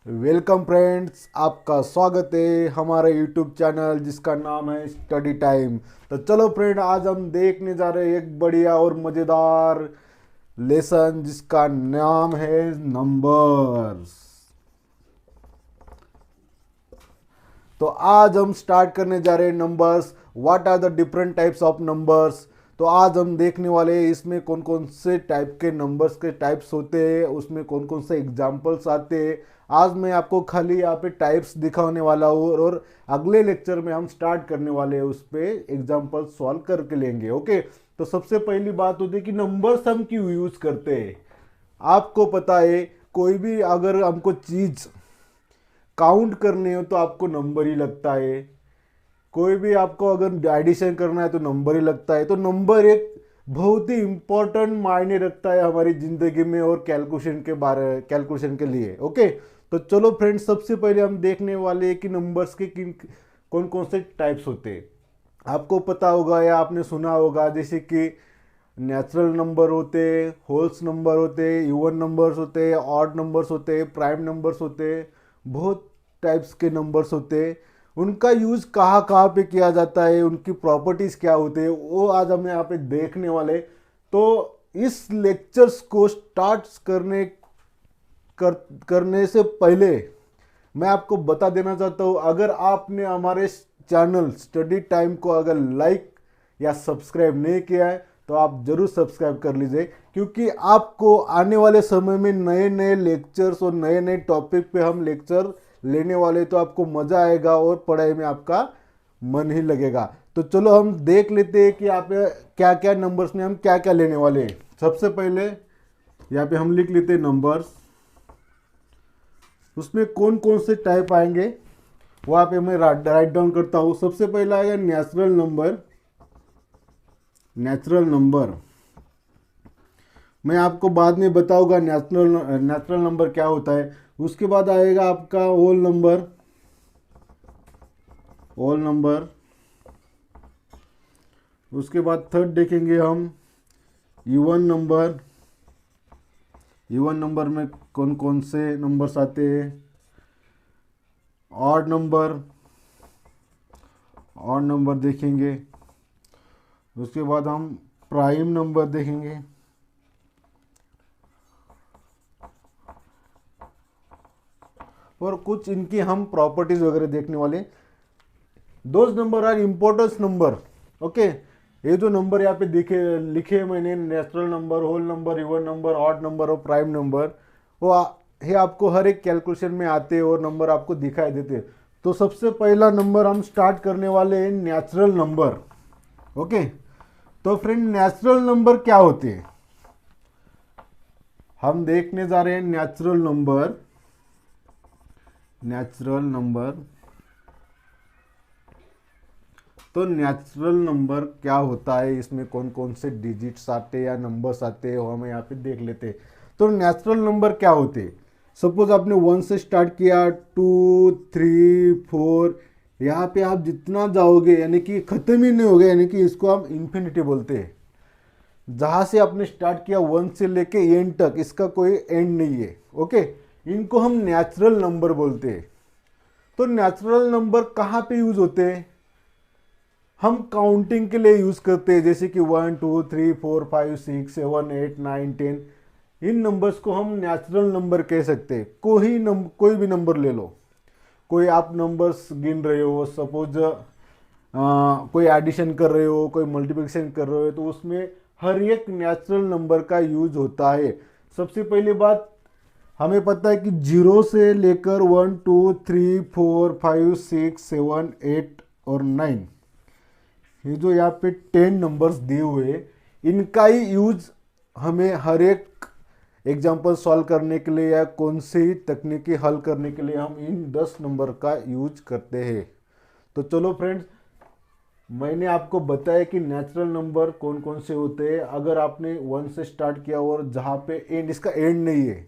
Welcome friends, आपका स्वागत है हमारे यूट्यूब चैनल जिसका नाम है स्टडी टाइम। तो चलो फ्रेंड, आज हम देखने जा रहे हैं एक बढ़िया और मज़ेदार लेसन जिसका नाम है नंबर्स। तो आज हम स्टार्ट करने जा रहे हैं numbers. What are the different types of numbers. तो आज हम देखने वाले हैं इसमें कौन कौन से टाइप के नंबर्स के टाइप्स होते हैं, उसमें कौन कौन से एग्जाम्पल्स आते हैं। आज मैं आपको खाली यहाँ पे टाइप्स दिखाने वाला हूँ और अगले लेक्चर में हम स्टार्ट करने वाले हैं उस पर एग्जाम्पल सॉल्व करके लेंगे। ओके, तो सबसे पहली बात होती है कि नंबर्स हम क्यों यूज़ करते हैं। आपको पता है, कोई भी अगर हमको चीज़ काउंट करनी हो तो आपको नंबर ही लगता है। कोई भी आपको अगर एडिशन करना है तो नंबर ही लगता है। तो नंबर एक बहुत ही इम्पोर्टेंट मायने रखता है हमारी ज़िंदगी में और कैलकुलेशन के लिए। ओके, तो चलो फ्रेंड्स, सबसे पहले हम देखने वाले हैं कि नंबर्स के किन कौन कौन से टाइप्स होते हैं। आपको पता होगा या आपने सुना होगा, जैसे कि नेचुरल नंबर होते, होल्स नंबर होते, इवन नंबर्स होते, ऑड नंबर्स होते, प्राइम नंबर्स होते, बहुत टाइप्स के नंबर्स होते। उनका यूज़ कहाँ कहाँ पे किया जाता है, उनकी प्रॉपर्टीज़ क्या होते हैं, वो आज हम यहाँ पे देखने वाले। तो इस लेक्चर्स को स्टार्ट करने से पहले मैं आपको बता देना चाहता हूँ, अगर आपने हमारे चैनल स्टडी टाइम को अगर लाइक या सब्सक्राइब नहीं किया है तो आप जरूर सब्सक्राइब कर लीजिए, क्योंकि आपको आने वाले समय में नए नए लेक्चर्स और नए नए टॉपिक पे हम लेक्चर लेने वाले, तो आपको मज़ा आएगा और पढ़ाई में आपका मन ही लगेगा। तो चलो हम देख लेते हैं कि यहाँ पे क्या क्या नंबर्स में हम क्या क्या लेने वाले हैं। सबसे पहले यहाँ पे हम लिख लेते हैं नंबर्स, उसमें कौन कौन से टाइप आएंगे वहाँ पे मैं राइट डाउन करता हूँ। सबसे पहला आएगा नेचुरल नंबर। नेचुरल नंबर मैं आपको बाद में बताऊंगा नेचुरल नंबर क्या होता है। उसके बाद आएगा आपका होल नंबर। होल नंबर उसके बाद थर्ड देखेंगे हम इवन नंबर। इवन नंबर में कौन कौन से नंबर्स आते हैं। ऑड नंबर, ऑड नंबर देखेंगे। उसके बाद हम प्राइम नंबर देखेंगे। और कुछ इनकी हम प्रॉपर्टीज वगैरह देखने वाले। Those number are importance number. Okay, ये जो नंबर यहाँ पे लिखे मैंने, natural number, whole number, even number, odd number और प्राइम नंबर, ये आपको हर एक कैलकुलेशन में आते हैं और नंबर आपको दिखाई देते हैं। तो सबसे पहला नंबर हम स्टार्ट करने वाले हैं नेचुरल नंबर। ओके, तो फ्रेंड नेचुरल नंबर क्या होते हैं हम देखने जा रहे हैं। नेचुरल नंबर, नेचुरल नंबर, तो नेचुरल नंबर क्या होता है, इसमें कौन कौन से डिजिट्स आते हैं या नंबर्स आते हैं, वो हम यहाँ पे देख लेते हैं। तो नेचुरल नंबर क्या होते हैं। सपोज आपने 1 से स्टार्ट किया, 2, 3, 4, यहाँ पे आप जितना जाओगे यानी कि ख़त्म ही नहीं होगा, यानी कि इसको हम इन्फिनिटी बोलते हैं। जहाँ से आपने स्टार्ट किया 1 से लेके एंड तक, इसका कोई एंड नहीं है। ओके, इनको हम नेचुरल नंबर बोलते हैं। तो नेचुरल नंबर कहाँ पे यूज होते हैं, हम काउंटिंग के लिए यूज करते हैं, जैसे कि 1, 2, 3, 4, 5, 6, 7, 8, 9, 10। इन नंबर्स को हम नेचुरल नंबर कह सकते हैं। कोई भी नंबर ले लो, कोई आप नंबर्स गिन रहे हो, सपोज कोई एडिशन कर रहे हो, कोई मल्टीप्लिकेशन कर रहे हो, तो उसमें हर एक नेचुरल नंबर का यूज होता है। सबसे पहली बात, हमें पता है कि 0 से लेकर 1, 2, 3, 4, 5, 6, 7, 8 और 9, ये जो यहाँ पे 10 नंबर्स दिए हुए, इनका ही यूज हमें हर एक एग्जाम्पल सॉल्व करने के लिए या कौन सी तकनीकी हल करने के लिए हम इन 10 नंबर का यूज करते हैं। तो चलो फ्रेंड्स, मैंने आपको बताया कि नेचुरल नंबर कौन कौन से होते हैं। अगर आपने 1 से स्टार्ट किया और जहाँ पे एंड, इसका एंड नहीं है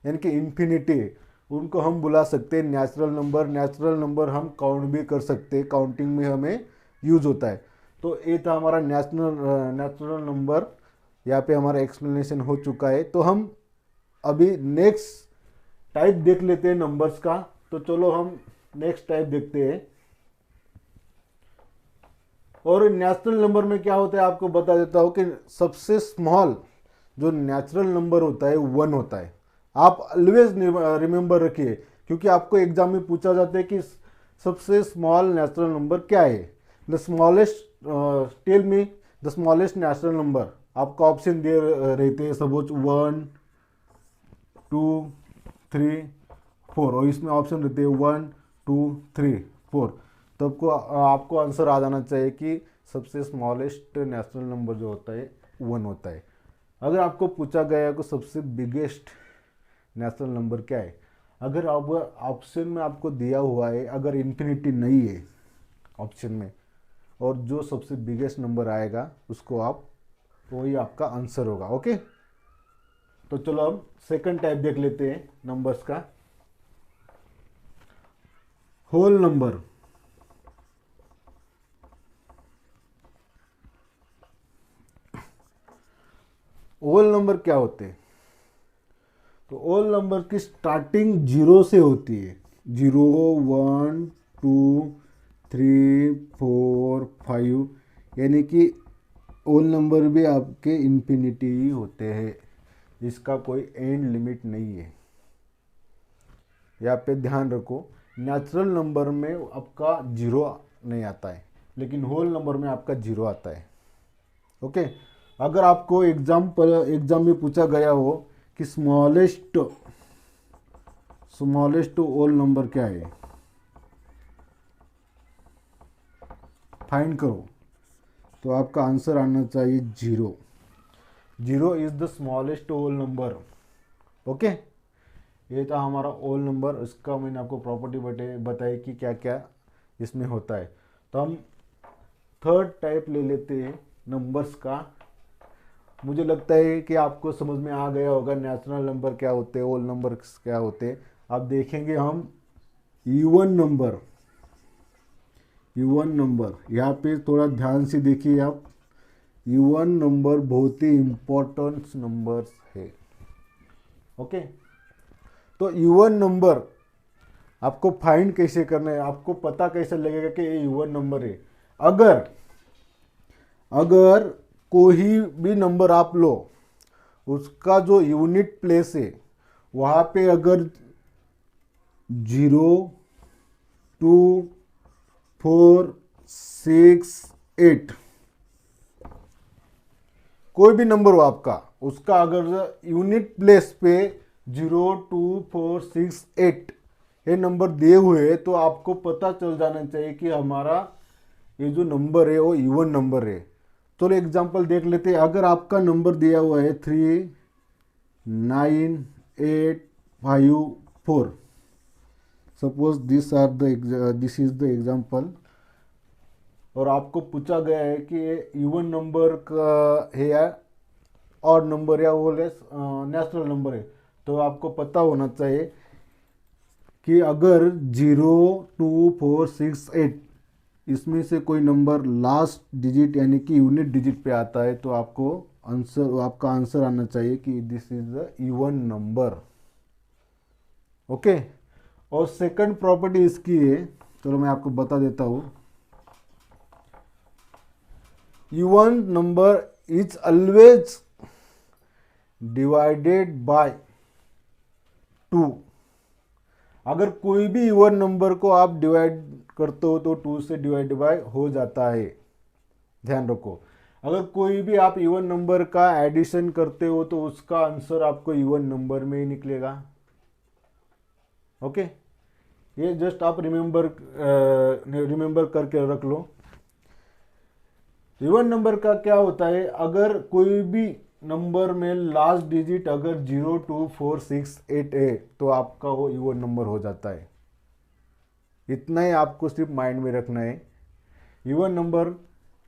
यानी कि इन्फिनिटी है, उनको हम बुला सकते हैं नेचुरल नंबर। नेचुरल नंबर हम काउंट भी कर सकते हैं, काउंटिंग में हमें यूज होता है। तो ये था हमारा नेचुरल नंबर। यहाँ पे हमारा एक्सप्लेनेशन हो चुका है। तो हम अभी नेक्स्ट टाइप देख लेते हैं नंबर्स का। तो चलो हम नेक्स्ट टाइप देखते हैं। और नेचुरल नंबर में क्या होता है आपको बता देता हूं कि सबसे स्मॉल जो नेचुरल नंबर होता है 1 होता है। आप ऑलवेज रिमेंबर रखिए, क्योंकि आपको एग्जाम में पूछा जाता है कि सबसे स्मॉल नेचुरल नंबर क्या है। The smallest, tell me the smallest natural number. आपका ऑप्शन दे रहते हैं, सपोज 1 2 3 4, और इसमें ऑप्शन रहते हैं 1 2 3 4। तो आपको आंसर आ जाना चाहिए कि सबसे स्मॉलेस्ट नेचुरल नंबर जो होता है 1 होता है। अगर आपको पूछा गया है कि सबसे बिगेस्ट नेचुरल नंबर क्या है, अगर आप ऑप्शन में आपको दिया हुआ है, अगर इन्फिनिटी नहीं है ऑप्शन में, और जो सबसे बिगेस्ट नंबर आएगा उसको आप, वही आपका आंसर होगा। ओके, तो चलो हम सेकंड टाइप देख लेते हैं नंबर्स का। Whole number. होल नंबर क्या होते हैं? तो होल नंबर की स्टार्टिंग 0 से होती है। 0 1 2 3 4 5, यानी कि होल नंबर भी आपके इन्फिनिटी ही होते हैं, इसका कोई एंड लिमिट नहीं है। यहाँ पे ध्यान रखो, नेचुरल नंबर में आपका 0 नहीं आता है, लेकिन होल नंबर में आपका 0 आता है। ओके, अगर आपको एग्जाम में पूछा गया हो कि स्मॉलेस्ट होल नंबर क्या है, फाइंड करो, तो आपका आंसर आना चाहिए 0। 0 is the smallest whole number. Okay, ये था हमारा होल नंबर। इसका मैंने आपको प्रॉपर्टी बताई कि क्या क्या इसमें होता है। तो हम थर्ड टाइप ले लेते हैं नंबर्स का। मुझे लगता है कि आपको समझ में आ गया होगा नेचुरल नंबर क्या होते हैं, होल नंबर क्या होते हैं। अब देखेंगे हम इवन नंबर। इवन नंबर, यहाँ पे थोड़ा ध्यान से देखिए आप। इवन नंबर बहुत ही इम्पोर्टेंट नंबर्स है। ओके, तो इवन नंबर आपको फाइंड कैसे करना है, आपको पता कैसे लगेगा कि ये इवन नंबर है? अगर कोई भी नंबर आप लो, उसका जो यूनिट प्लेस है वहाँ पे अगर 0 2 4 6 8 कोई भी नंबर हो आपका, उसका अगर यूनिट प्लेस पे 0 2 4 6 8 ये नंबर दिए हुए हैं, तो आपको पता चल जाना चाहिए कि हमारा ये जो नंबर है वो इवन नंबर है। चलो एग्जांपल देख लेते हैं। अगर आपका नंबर दिया हुआ है 3 9 8 5 4, suppose this is the example, और आपको पूछा गया है कि इवन नंबर का है या ऑड नंबर या वो नेचुरल नंबर है, तो आपको पता होना चाहिए कि अगर 0 2 4 6 8 इसमें से कोई नंबर लास्ट डिजिट यानी कि यूनिट डिजिट पे आता है, तो आपका आंसर आना चाहिए कि this is the even number. Okay, और सेकंड प्रॉपर्टी इसकी है, चलो मैं आपको बता देता हूँ। Even number is always divided by 2। अगर कोई भी इवन नंबर को आप डिवाइड करते हो तो 2 से डिवाइड बाय हो जाता है, ध्यान रखो। अगर कोई भी आप इवन नंबर का एडिशन करते हो तो उसका आंसर आपको इवन नंबर में ही निकलेगा। ओके, ये जस्ट आप रिमेंबर करके रख लो। इवन नंबर का क्या होता है, अगर कोई भी नंबर में लास्ट डिजिट अगर 0 2 4 6 8 है तो आपका वो इवन नंबर हो जाता है। इतना ही आपको सिर्फ माइंड में रखना है। इवन नंबर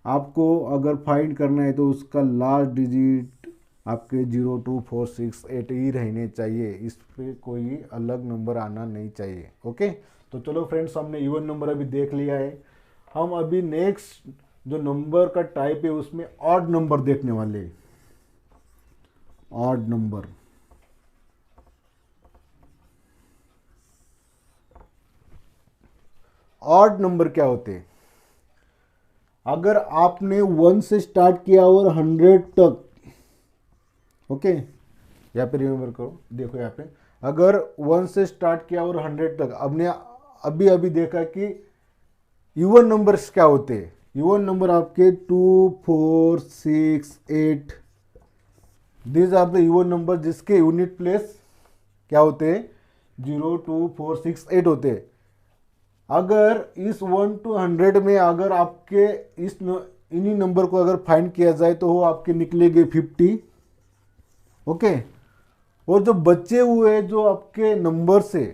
आपको अगर फाइंड करना है तो उसका लास्ट डिजिट आपके 0 2 4 6 8 ही रहने चाहिए, इस पे कोई अलग नंबर आना नहीं चाहिए। ओके, तो चलो फ्रेंड्स, हमने इवन नंबर अभी देख लिया है। हम अभी नेक्स्ट जो नंबर का टाइप है उसमें ऑड नंबर देखने वाले हैं। ऑड नंबर, ऑड नंबर क्या होते हैं? अगर आपने 1 से स्टार्ट किया और 100 तक, ओके, यहाँ पे रिमेंबर करो, देखो यहाँ पे अगर 1 से स्टार्ट किया और 100 तक, आपने अभी अभी देखा कि इवन नंबर्स क्या होते हैं? इवन नंबर आपके 2, 4, 6, 8, these are the even number जिसके यूनिट प्लेस क्या होते हैं? 0, 2, 4, 6, 8 होते हैं। अगर इस 1 to 100 में अगर आपके इन्हीं नंबर को अगर फाइंड किया जाए तो वो आपके निकलेंगे 50, ओके। और जो बचे हुए जो आपके नंबर से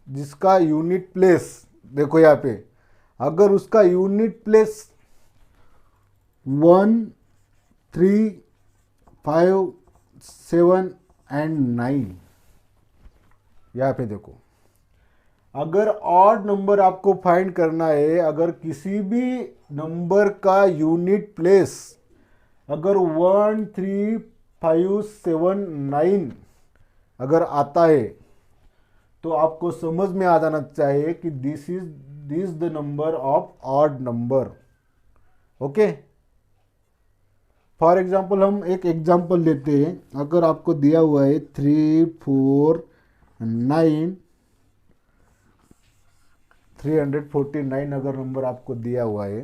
जिसका यूनिट प्लेस, देखो यहाँ पे अगर उसका यूनिट प्लेस 1, 3, 5, 7 एंड 9, यहाँ पे देखो अगर ऑड नंबर आपको फाइंड करना है, अगर किसी भी नंबर का यूनिट प्लेस अगर 1, 3, 5, 7, 9 अगर आता है तो आपको समझ में आ जाना चाहिए कि this the number of odd number, okay. For example हम एक एग्जाम्पल लेते हैं। अगर आपको दिया हुआ है 3, 4, 9, 349 अगर नंबर आपको दिया हुआ है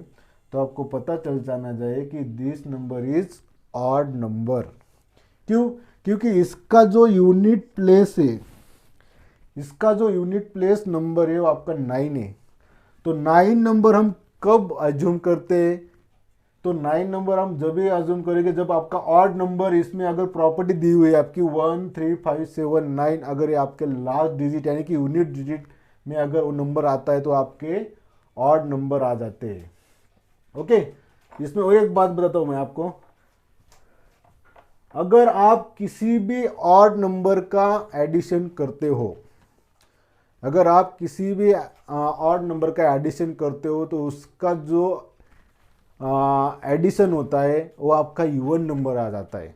तो आपको पता चल जाना चाहिए कि this number is odd number. क्यों? क्योंकि इसका जो यूनिट प्लेस है, इसका जो यूनिट प्लेस नंबर है वो आपका 9 है। तो 9 नंबर हम कब अज्यूम करते हैं? तो 9 नंबर हम जब भी अज्यूम करेंगे जब आपका ऑड नंबर, इसमें अगर प्रॉपर्टी दी हुई है आपकी 1, 3, 5, 7, 9, अगर ये आपके लास्ट डिजिट यानी कि यूनिट डिजिट में अगर वो नंबर आता है तो आपके ऑड नंबर आ जाते हैं, ओके। इसमें और एक बात बताता हूं मैं आपको, अगर आप किसी भी ऑड नंबर का एडिशन करते हो, अगर आप किसी भी ऑड नंबर का एडिशन करते हो तो उसका जो एडिशन होता है वो आपका इवन नंबर आ जाता है।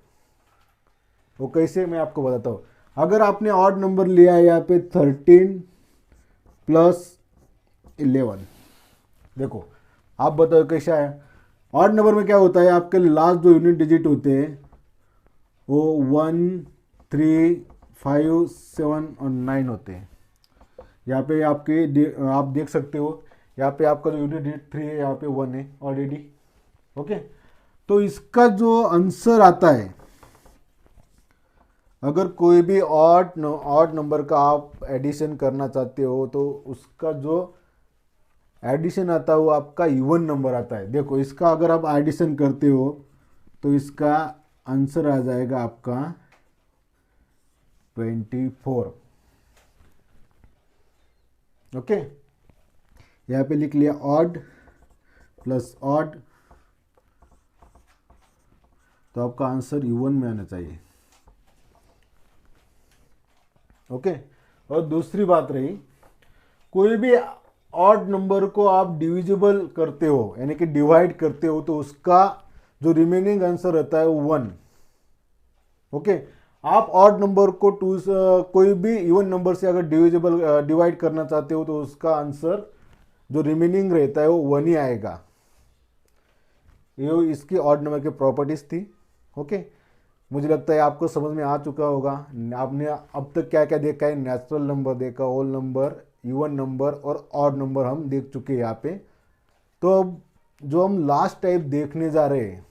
वो कैसे, मैं आपको बताता हूँ। अगर आपने ऑड नंबर लिया है यहाँ पे 13 प्लस 11, देखो आप बताओ कैसा है। ऑड नंबर में क्या होता है, आपके लास्ट जो यूनिट डिजिट होते हैं वो 1, 3, 5, 7 और 9 होते हैं। यहाँ पे आप देख सकते हो, यहाँ पे आपका जो यूनिट डिजिट 3 है, यहाँ पे 1 है ऑलरेडी, ओके। तो इसका जो आंसर आता है, अगर कोई भी ऑड नंबर का आप एडिशन करना चाहते हो तो उसका जो एडिशन आता है वो आपका इवन नंबर आता है। देखो इसका अगर आप एडिशन करते हो तो इसका आंसर आ जाएगा आपका 24, ओके। यहाँ पे लिख लिया ऑड प्लस ऑड, तो आपका आंसर इवन में आना चाहिए, ओके। और दूसरी बात रही, कोई भी ऑड नंबर को आप डिविजिबल करते हो यानी कि डिवाइड करते हो तो उसका जो रिमेनिंग आंसर रहता है वो 1, ओके। आप ऑड नंबर को कोई भी इवन नंबर से अगर डिवाइड करना चाहते हो तो उसका आंसर जो रिमेनिंग रहता है वो 1 ही आएगा। ये इसकी ऑड नंबर की प्रॉपर्टीज थी, ओके। मुझे लगता है आपको समझ में आ चुका होगा। आपने अब तक क्या क्या देखा है, नेचुरल नंबर देखा, होल नंबर, इवन नंबर और ऑड नंबर हम देख चुके हैं यहाँ पे। तो अब जो हम लास्ट टाइप देखने जा रहे हैं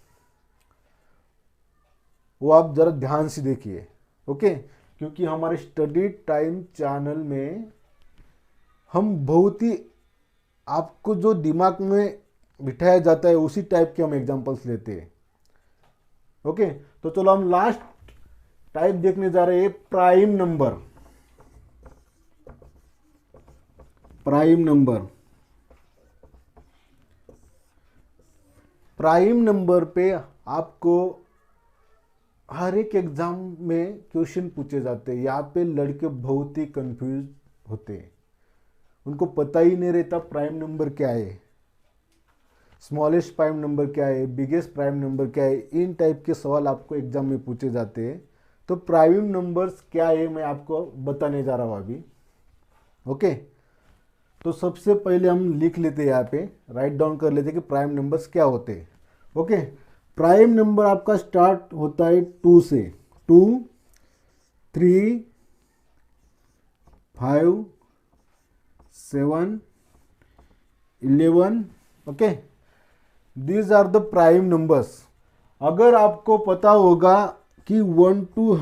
वो आप जरा ध्यान से देखिए, ओके। क्योंकि हमारे स्टडी टाइम चैनल में हम बहुत ही आपको जो दिमाग में बिठाया जाता है उसी टाइप के हम एग्जांपल्स लेते हैं, ओके। तो चलो हम लास्ट टाइप देखने जा रहे हैं, prime number. Prime number, prime number पे आपको हर एक एग्जाम में क्वेश्चन पूछे जाते हैं। यहाँ पे लड़के बहुत ही कंफ्यूज होते हैं, उनको पता ही नहीं रहता प्राइम नंबर क्या है, स्मॉलेस्ट प्राइम नंबर क्या है, बिगेस्ट प्राइम नंबर क्या है। इन टाइप के सवाल आपको एग्जाम में पूछे जाते हैं। तो प्राइम नंबर्स क्या है मैं आपको बताने जा रहा हूँ अभी, ओके। तो सबसे पहले हम लिख लेते हैं, यहाँ पे राइट डाउन कर लेते हैं कि प्राइम नंबर्स क्या होते हैं। ओके, प्राइम नंबर आपका स्टार्ट होता है 2 से। 2, 3, 5, 7, 11। Okay, these are the prime numbers. अगर आपको पता होगा कि 1 to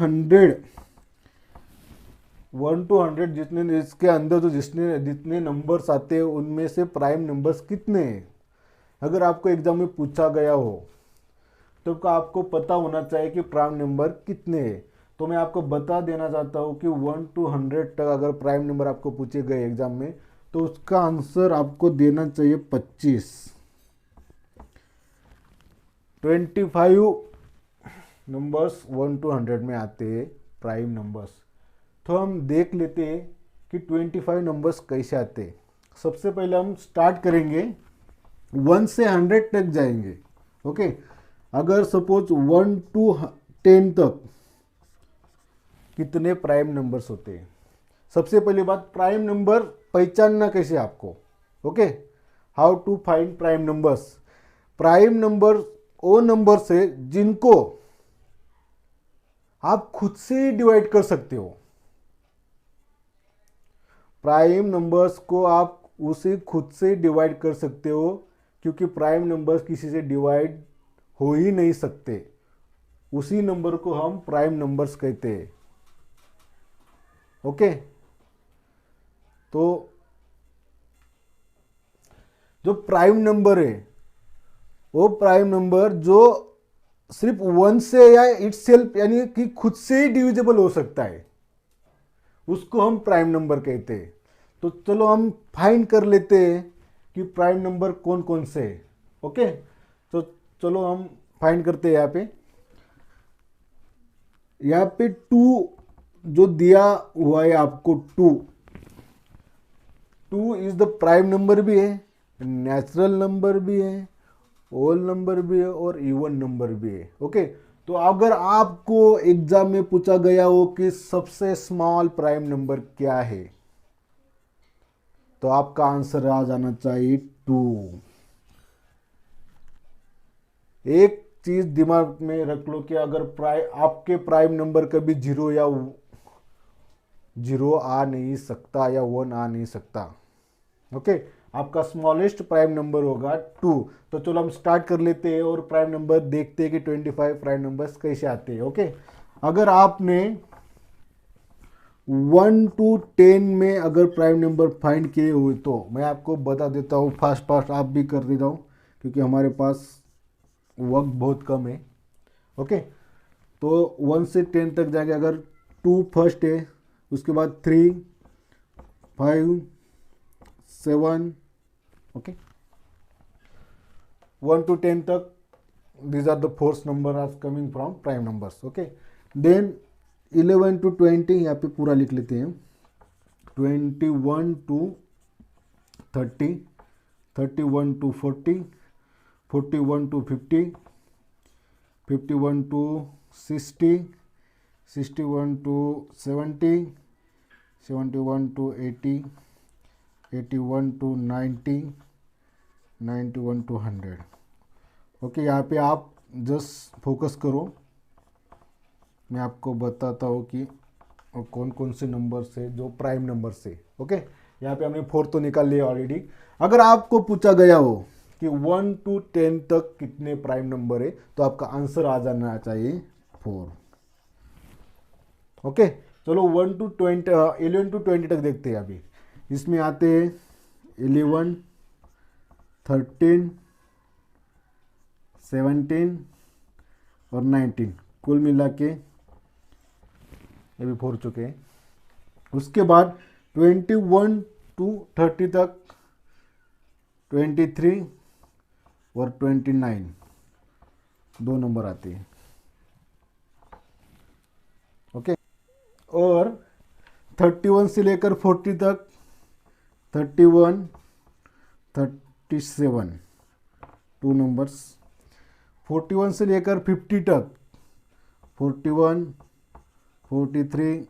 100 जितने इसके अंदर जो जितने नंबर्स आते हैं उनमें से प्राइम नंबर्स कितने हैं, अगर आपको एग्जाम में पूछा गया हो तो आपको पता होना चाहिए कि प्राइम नंबर कितने हैं। तो मैं आपको बता देना चाहता हूँ कि 1 to 100 तक अगर प्राइम नंबर आपको पूछे गए एग्जाम में तो उसका आंसर आपको देना चाहिए 25। 25 नंबर्स 1 to 100 में आते हैं प्राइम नंबर्स। तो हम देख लेते हैं कि 25 नंबर्स कैसे आते हैं। सबसे पहले हम स्टार्ट करेंगे 1 से 100 तक जाएंगे। ओके, अगर सपोज 1 to 10 तक कितने प्राइम नंबर्स होते हैं। सबसे पहली बात, प्राइम नंबर पहचानना कैसे आपको। Okay, how to find prime numbers. Prime number वो नंबर से जिनको आप खुद से ही डिवाइड कर सकते हो। प्राइम नंबर्स को आप उसे खुद से डिवाइड कर सकते हो, क्योंकि प्राइम नंबर्स किसी से डिवाइड हो ही नहीं सकते। उसी नंबर को हम प्राइम नंबर्स कहते हैं। ओके, तो जो प्राइम नंबर है वो प्राइम नंबर जो सिर्फ 1 से या इटसेल्फ यानी कि खुद से ही डिविजिबल हो सकता है, उसको हम प्राइम नंबर कहते हैं। तो चलो हम फाइंड कर लेते हैं कि प्राइम नंबर कौन कौन से है। ओके, तो चलो हम फाइंड करते हैं। यहाँ पे 2 जो दिया हुआ है आपको, 2 इज द प्राइम नंबर भी है, नेचुरल नंबर भी है, होल नंबर भी है और इवन नंबर भी है। ओके, तो अगर आपको एग्जाम में पूछा गया हो कि सबसे स्मॉल प्राइम नंबर क्या है, तो आपका आंसर आ जाना चाहिए 2। एक चीज दिमाग में रख लो कि अगर आपके प्राइम नंबर कभी 0 आ नहीं सकता या 1 आ नहीं सकता। ओके, आपका स्मॉलेस्ट प्राइम नंबर होगा 2। तो चलो हम स्टार्ट कर लेते हैं और प्राइम नंबर देखते हैं कि 25 प्राइम नंबर्स कैसे आते हैं। ओके, अगर आपने 1 to 10 में अगर प्राइम नंबर फाइंड किए हुए तो मैं आपको बता देता हूँ, फास्ट आप भी कर देता हूँ क्योंकि हमारे पास वक्त बहुत कम है। ओके, तो 1 से 10 तक जाएंगे। अगर 2 फर्स्ट है, उसके बाद 3, 5, 7। ओके, 1 to 10 तक these are the fourth number are coming from prime numbers. Okay, then 11 to 20 यहाँ पे पूरा लिख लेते हैं। 21 to 30, 31 to 40, 41 to 50, 51 to 60, 61 to 70, 71 to 80, 81 to 90, 91 to 100। Okay, यहाँ पे आप जस्ट फोकस करो, मैं आपको बताता हूँ कि कौन कौन से नंबर से जो प्राइम नंबर से। ओके, यहाँ पे हमने 4 तो निकाल लिया ऑलरेडी। अगर आपको पूछा गया हो कि 1 to 10 तक कितने प्राइम नंबर है तो आपका आंसर आ जाना चाहिए 4। ओके, चलो 1 to 20 11 to 20 तक देखते हैं। अभी इसमें आते हैं 11, 13, 17 और 19, कुल मिला के ये भी 4 चुके हैं। उसके बाद 21 to 30 तक 23 और 29 दो नंबर आते हैं। ओके, और 31 से लेकर 40 तक 31, 37 2 नंबर्स। 41 से लेकर 50 तक 41, 43,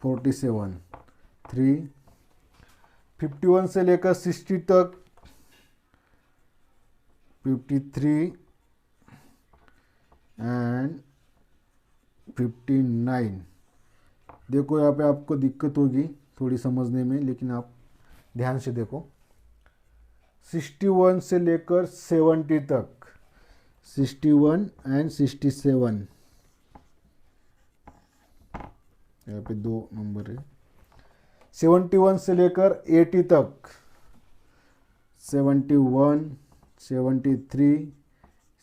47 3। 51 से लेकर 60 तक, 53 एंड 59। देखो यहाँ पे आपको दिक्कत होगी थोड़ी समझने में, लेकिन आप ध्यान से देखो। 61 से लेकर 70 तक, 61 एंड 67, यहाँ पे 2 नंबर है। 71 से लेकर 80 तक, 71, 73,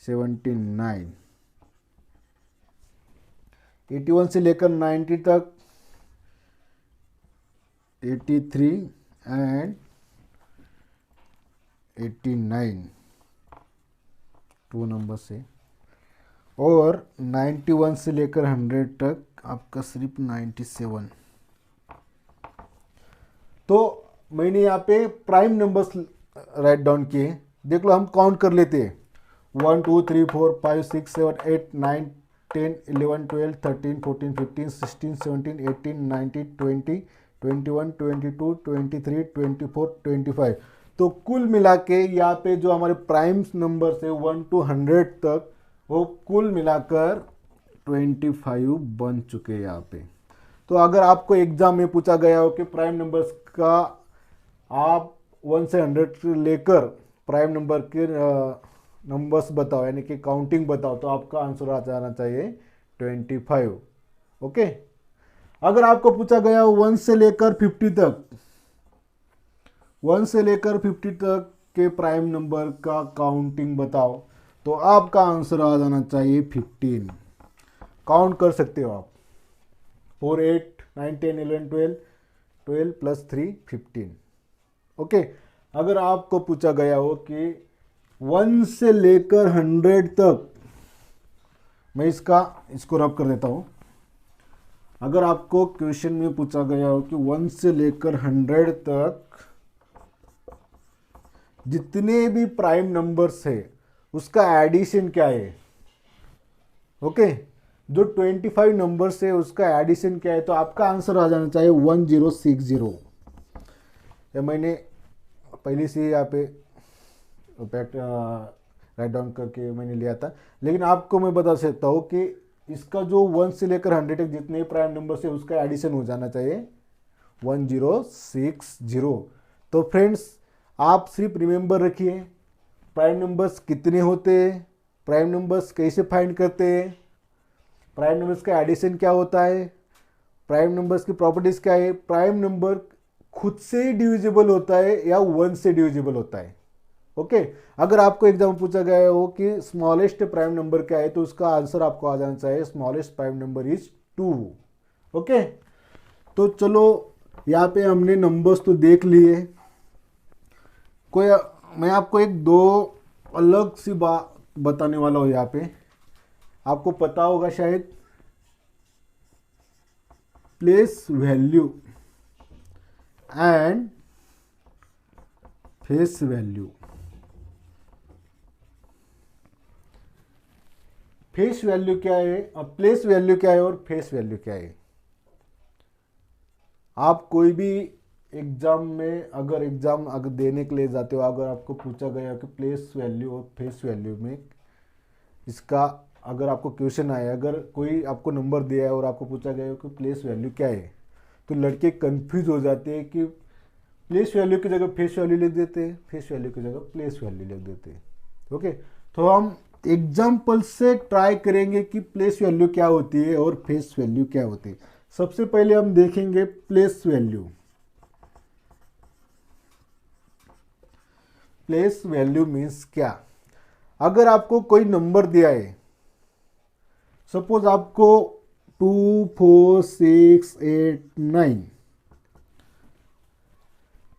79। 81 से लेकर 90 तक, 83 एंड 89, 2 नंबर से। और 91 से लेकर 100 तक आपका सिर्फ 97। तो मैंने यहाँ पे प्राइम नंबर्स राइट डाउन किए। देख लो, हम काउंट कर लेते हैं। 1 2 3 4 5 6 7 8 9 10 11 12 13 14 15 16 17 18 19 20 21 22 23 24 25। तो कुल मिला के यहाँ पे जो हमारे प्राइम नंबर है 1 to 100 तक, वो कुल मिलाकर 25 बन चुके हैं यहाँ पे। तो अगर आपको एग्जाम में पूछा गया हो कि प्राइम नंबर्स का आप 1 से 100 लेकर प्राइम नंबर के नंबर्स बताओ, यानी कि काउंटिंग बताओ, तो आपका आंसर आ जाना चाहिए 25। ओके। अगर आपको पूछा गया हो 1 से लेकर 50 तक, 1 से लेकर 50 तक के प्राइम नंबर का काउंटिंग बताओ, तो आपका आंसर आ जाना चाहिए 15। काउंट कर सकते हो आप। 4 8 9 10 11 12 12 प्लस 3 15। ओके। अगर आपको पूछा गया हो कि 1 से लेकर 100 तक, मैं इसको रब कर देता हूं। अगर आपको क्वेश्चन में पूछा गया हो कि 1 से लेकर 100 तक जितने भी प्राइम नंबर्स है उसका एडिशन क्या है, ओके, जो 25 नंबर्स है उसका एडिशन क्या है, तो आपका आंसर आ जाना चाहिए 1060। या मैंने पहले से यहाँ पे राइट डाउन करके मैंने लिया था, लेकिन आपको मैं बता सकता हूँ कि इसका जो 1 से लेकर 100 तक जितने प्राइम नंबर्स है उसका एडिशन हो जाना चाहिए 1060। तो फ्रेंड्स, आप सिर्फ रिमेंबर रखिए प्राइम नंबर्स कितने होते हैं, प्राइम नंबर्स कैसे फाइंड करते हैं, प्राइम नंबर्स का एडिशन क्या होता है, प्राइम नंबर्स की प्रॉपर्टीज क्या है, प्राइम नंबर खुद से डिविजिबल होता है या 1 से डिविजिबल होता है। ओके। अगर आपको एग्जाम पूछा गया हो कि स्मॉलेस्ट प्राइम नंबर क्या है, तो उसका आंसर आपको आ जाना चाहिए smallest prime number is 2। Okay. तो चलो, यहाँ पे हमने नंबर्स तो देख लिए। मैं आपको एक दो अलग सी बात बताने वाला हूँ। यहाँ पे आपको पता होगा शायद, place value and face value. Face value क्या है, प्लेस वैल्यू क्या है और फेस वैल्यू क्या है। आप कोई भी एग्जाम में अगर देने के लिए जाते हो, अगर आपको पूछा गया कि प्लेस वैल्यू और फेस वैल्यू में इसका अगर आपको क्वेश्चन आया, अगर कोई आपको नंबर दिया है और आपको पूछा गया है कि प्लेस वैल्यू क्या है, तो लड़के कंफ्यूज हो जाते हैं कि प्लेस वैल्यू की जगह फेस वैल्यू लिख देते हैं, फेस वैल्यू की जगह प्लेस वैल्यू लिख देते हैं। ओके। तो हम एग्जाम्पल से ट्राई करेंगे कि प्लेस वैल्यू क्या होती है और फेस वैल्यू क्या होती है। सबसे पहले हम देखेंगे place value. Place value means क्या। अगर आपको कोई नंबर दिया है, सपोज आपको 2 4 6 8 9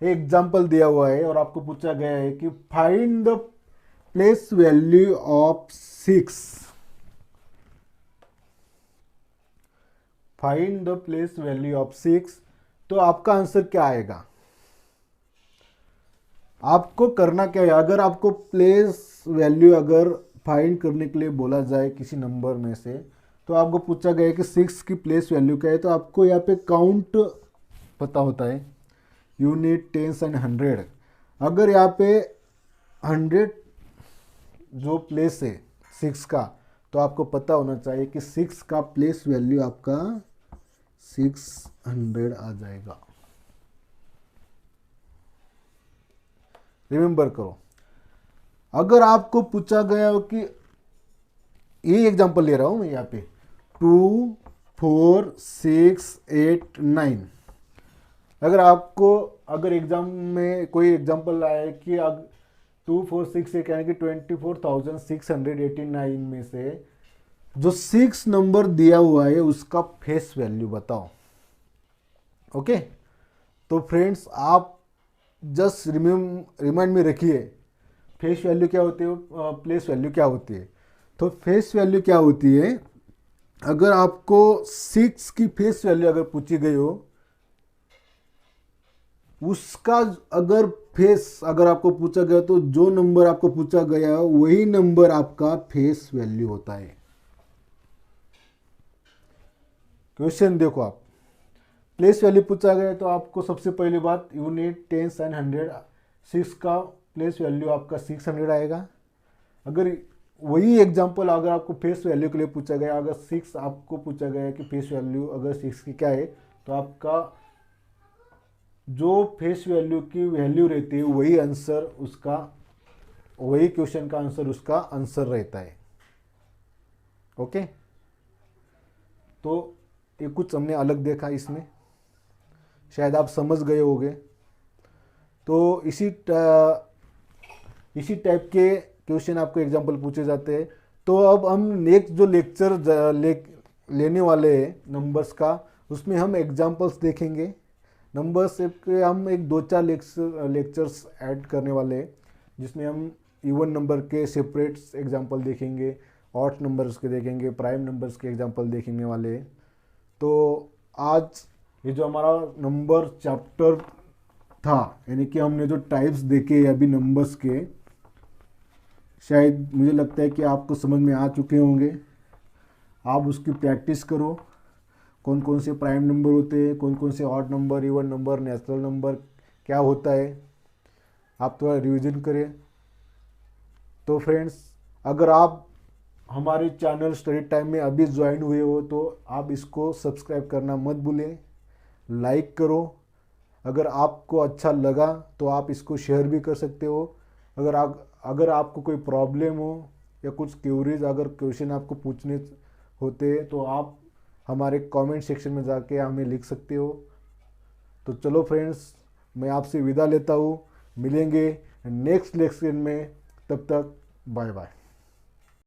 एग्जाम्पल दिया हुआ है और आपको पूछा गया है कि find the place value of 6, find the place value of 6, तो आपका आंसर क्या आएगा। आपको करना क्या है, अगर आपको प्लेस वैल्यू अगर फाइंड करने के लिए बोला जाए किसी नंबर में से, तो आपको पूछा गया है कि 6 की प्लेस वैल्यू क्या है, तो आपको यहाँ पे काउंट पता होता है यूनिट, टेंस एंड हंड्रेड। अगर यहाँ पे 100 जो प्लेस है 6 का, तो आपको पता होना चाहिए कि 6 का प्लेस वैल्यू आपका 600 आ जाएगा। रिमेंबर करो, अगर आपको पूछा गया हो कि ये एग्जांपल ले रहा हूं मैं यहाँ पे 2 4 6 8 9, अगर एग्जाम में कोई एग्जांपल आया है कि 2 4 6 8 यानी कि 24,689 में से जो 6 नंबर दिया हुआ है उसका फेस वैल्यू बताओ। ओके, तो फ्रेंड्स आप जस्ट रिमाइंड में रखिए फेस वैल्यू क्या होती है, प्लेस वैल्यू क्या होती है। तो फेस वैल्यू क्या होती है, अगर आपको 6 की फेस वैल्यू अगर पूछी गई हो, उसका अगर आपको पूछा गया तो जो नंबर आपको पूछा गया वही नंबर आपका फेस वैल्यू होता है। क्वेश्चन देखो, आप प्लेस वैल्यू पूछा गया तो आपको सबसे पहली बात यूनिट, टेंस एंड हंड्रेड, 6 का प्लेस वैल्यू आपका 600 आएगा। अगर वही एग्जांपल अगर आपको फेस वैल्यू के लिए पूछा गया, अगर 6 आपको पूछा गया कि फेस वैल्यू अगर 6 की क्या है, तो आपका जो फेस वैल्यू की वैल्यू रहती है वही आंसर उसका, वही क्वेश्चन का आंसर उसका आंसर रहता है। ओके, तो ये कुछ हमने अलग देखा इसमें, शायद आप समझ गए होंगे। तो इसी टाइप के क्वेश्चन आपको एग्जांपल पूछे जाते हैं। तो अब हम नेक्स्ट जो लेक्चर लेने वाले हैं नंबर्स का, उसमें हम एग्जांपल्स देखेंगे। नंबर्स के हम एक 2-4 लेक्चर्स ऐड करने वाले हैं, जिसमें हम इवन नंबर के सेपरेट एग्जांपल देखेंगे, ऑड नंबर्स के देखेंगे, प्राइम नंबर्स के एग्जांपल देखने वाले हैं। तो आज ये जो हमारा नंबर चैप्टर था, यानी कि हमने जो टाइप्स देखे अभी नंबर्स के, शायद मुझे लगता है कि आपको समझ में आ चुके होंगे। आप उसकी प्रैक्टिस करो, कौन कौन से प्राइम नंबर होते हैं, कौन कौन से odd number, even number, natural number क्या होता है, आप थोड़ा रिवीजन करें। तो फ्रेंड्स, अगर आप हमारे चैनल स्टडी टाइम में अभी ज्वाइन हुए हो तो आप इसको सब्सक्राइब करना मत भूलें, लाइक करो। अगर आपको अच्छा लगा तो आप इसको शेयर भी कर सकते हो। अगर आपको कोई प्रॉब्लम हो या कुछ क्यूरीज, अगर क्वेश्चन आपको पूछने होते हैं तो आप हमारे कमेंट सेक्शन में जाके हमें लिख सकते हो। तो चलो फ्रेंड्स, मैं आपसे विदा लेता हूँ, मिलेंगे नेक्स्ट लेक्चर में, तब तक बाय बाय।